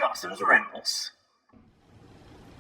Dawson's Rambles.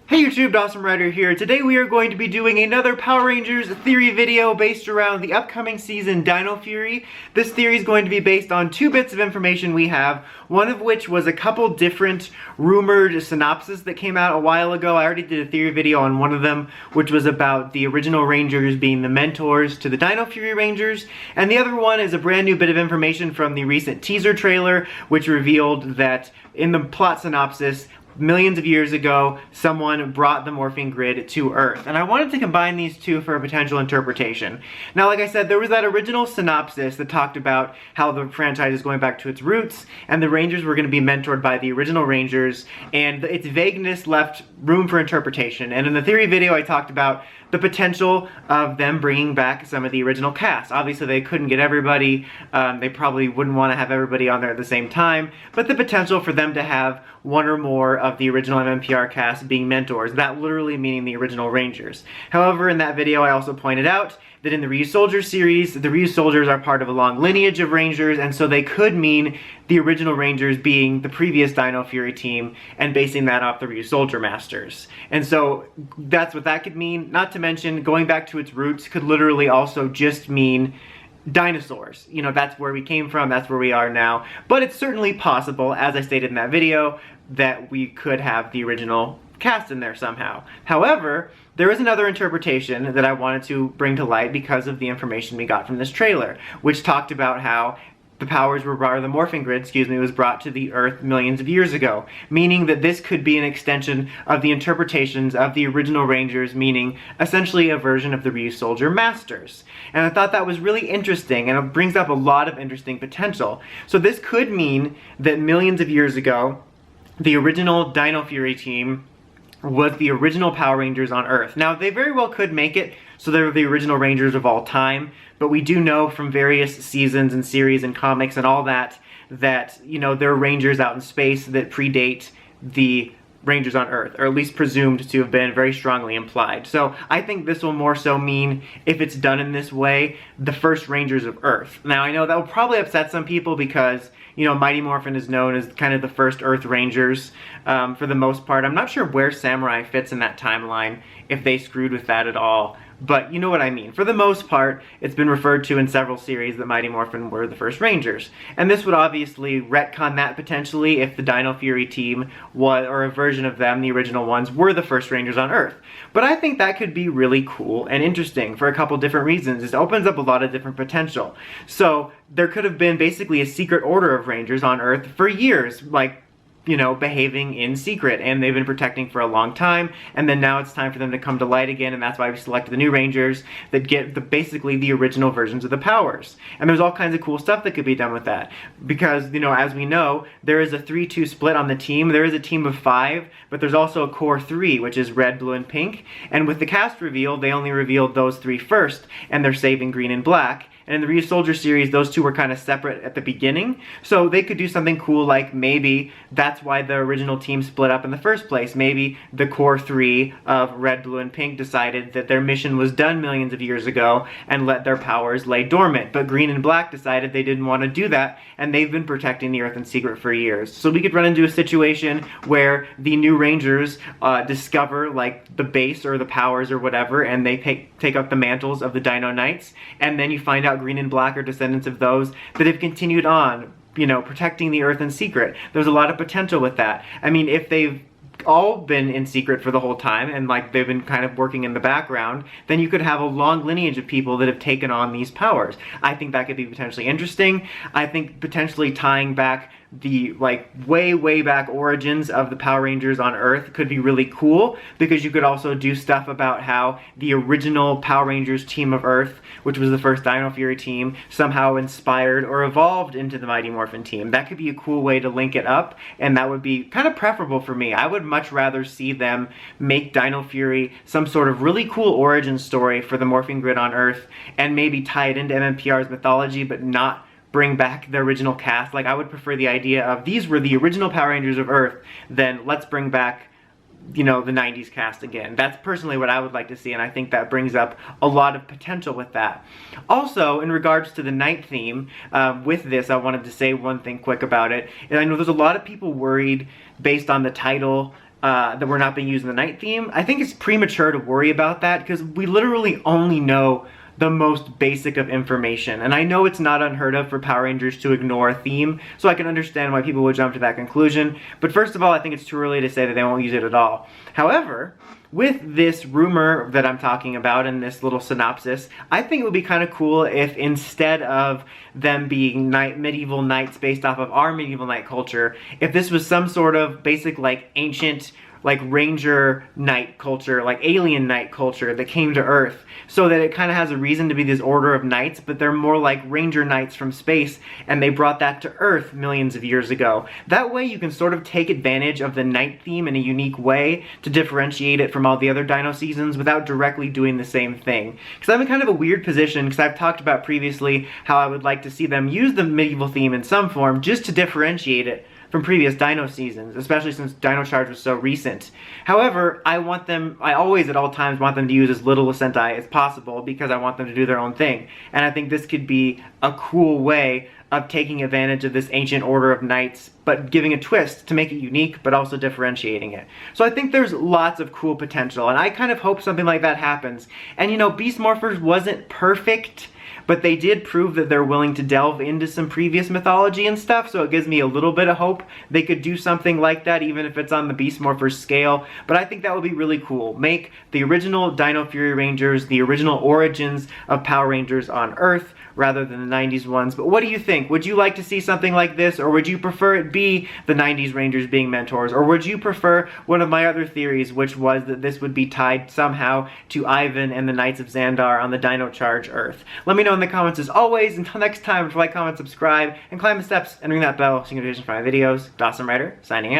Hey YouTube, Dawson Ryder here. Today we are going to be doing another Power Rangers theory video based around the upcoming season Dino Fury. This theory is going to be based on two bits of information we have, one of which was a couple different rumored synopses that came out a while ago. I already did a theory video on one of them, which was about the original Rangers being the mentors to the Dino Fury Rangers, and the other one is a brand new bit of information from the recent teaser trailer, which revealed that in the plot synopsis, millions of years ago, someone brought the morphing grid to Earth. And I wanted to combine these two for a potential interpretation. Now, like I said, there was that original synopsis that talked about how the franchise is going back to its roots, and the Rangers were going to be mentored by the original Rangers, and its vagueness left room for interpretation. And in the theory video, I talked about the potential of them bringing back some of the original cast. Obviously, they couldn't get everybody. They probably wouldn't want to have everybody on there at the same time, but the potential for them to have one or more of the original MMPR cast being mentors, that literally meaning the original Rangers. However, in that video, I also pointed out that in the Reused Soldiers series, the Reused Soldiers are part of a long lineage of Rangers, and so they could mean the original Rangers being the previous Dino Fury team and basing that off the Reused Soldier Masters. And so that's what that could mean. Not to mention, going back to its roots could literally also just mean dinosaurs. You know, that's where we came from, that's where we are now. But it's certainly possible, as I stated in that video, that we could have the original cast in there somehow. However, there is another interpretation that I wanted to bring to light because of the information we got from this trailer, which talked about how the powers were brought, or the morphing grid, excuse me, was brought to the Earth millions of years ago, meaning that this could be an extension of the interpretations of the original Rangers, meaning essentially a version of the Reused Soldier Masters. And I thought that was really interesting, and it brings up a lot of interesting potential. So this could mean that millions of years ago, the original Dino Fury team was the original Power Rangers on Earth. Now, they very well could make it so they're the original Rangers of all time, but we do know from various seasons and series and comics and all that, you know, there are Rangers out in space that predate the Rangers on Earth, or at least presumed to have been, very strongly implied. So I think this will more so mean, if it's done in this way, the first Rangers of Earth. Now, I know that will probably upset some people because, you know, Mighty Morphin is known as kind of the first Earth Rangers for the most part. I'm not sure where Samurai fits in that timeline, if they screwed with that at all. But you know what I mean. For the most part, it's been referred to in several series that Mighty Morphin were the first Rangers. And this would obviously retcon that potentially if the Dino Fury team was, or a version of them, the original ones, were the first Rangers on Earth. But I think that could be really cool and interesting for a couple different reasons. It opens up a lot of different potential. So there could have been basically a secret order of Rangers on Earth for years, like, you know, behaving in secret, and they've been protecting for a long time, and then now it's time for them to come to light again, and that's why we selected the new Rangers that get basically the original versions of the powers. And there's all kinds of cool stuff that could be done with that, because, you know, as we know, there is a 3-2 split on the team. There is a team of 5, but there's also a core 3, which is red, blue, and pink, and with the cast reveal, they only revealed those 3 first, and they're saving green and black. And in the Reused Soldier series, those two were kind of separate at the beginning. So they could do something cool, like maybe that's why the original team split up in the first place. Maybe the core 3 of red, blue, and pink decided that their mission was done millions of years ago and let their powers lay dormant. But green and black decided they didn't want to do that, and they've been protecting the Earth in secret for years. So we could run into a situation where the new Rangers discover, like, the base or the powers or whatever, and they take up the mantles of the Dino Knights, and then you find out green and black are descendants of those that have continued on, you know, protecting the Earth in secret. There's a lot of potential with that. I mean, if they've all been in secret for the whole time and like they've been kind of working in the background, then you could have a long lineage of people that have taken on these powers. I think that could be potentially interesting. I think potentially tying back the like way back origins of the Power Rangers on Earth could be really cool, because you could also do stuff about how the original Power Rangers team of Earth, which was the first Dino Fury team, somehow inspired or evolved into the Mighty Morphin team. That could be a cool way to link it up, and that would be kind of preferable for me. I would much rather see them make Dino Fury some sort of really cool origin story for the morphing grid on Earth, and maybe tie it into MMPR's mythology, but not bring back the original cast. Like, I would prefer the idea of these were the original Power Rangers of Earth, then let's bring back you know, the 90s cast again. That's personally what I would like to see, and I think that brings up a lot of potential with that. Also, in regards to the night theme, with this, I wanted to say one thing quick about it. And I know there's a lot of people worried based on the title that we're not being used in the night theme. I think it's premature to worry about that because we literally only know the most basic of information. And I know it's not unheard of for Power Rangers to ignore a theme, so I can understand why people would jump to that conclusion. But first of all, I think it's too early to say that they won't use it at all. However, with this rumor that I'm talking about in this little synopsis, I think it would be kind of cool if instead of them being medieval knights based off of our medieval knight culture, if this was some sort of basic like ancient like ranger knight culture, like alien knight culture that came to Earth, so that it kind of has a reason to be this order of knights, but they're more like ranger knights from space, and they brought that to Earth millions of years ago. That way you can sort of take advantage of the night theme in a unique way to differentiate it from all the other Dino seasons without directly doing the same thing. Because I'm in kind of a weird position, because I've talked about previously how I would like to see them use the medieval theme in some form just to differentiate it from previous Dino seasons, especially since Dino Charge was so recent. However, I always at all times want them to use as little Sentai as possible because I want them to do their own thing. And I think this could be a cool way of taking advantage of this ancient order of knights, but giving a twist to make it unique, but also differentiating it. So I think there's lots of cool potential, and I kind of hope something like that happens. And you know, Beast Morphers wasn't perfect, but they did prove that they're willing to delve into some previous mythology and stuff, so it gives me a little bit of hope they could do something like that, even if it's on the Beast Morphers scale. But I think that would be really cool. Make the original Dino Fury Rangers the original origins of Power Rangers on Earth, rather than the 90s ones. But what do you think? Would you like to see something like this, or would you prefer it be the 90s Rangers being mentors? Or would you prefer one of my other theories, which was that this would be tied somehow to Ivan and the Knights of Xandar on the Dino Charge Earth? Let me know in the comments as always. Until next time, like, comment, subscribe, and climb the steps and ring that bell so you can get notifications for my videos. Dawson Ryder, signing out.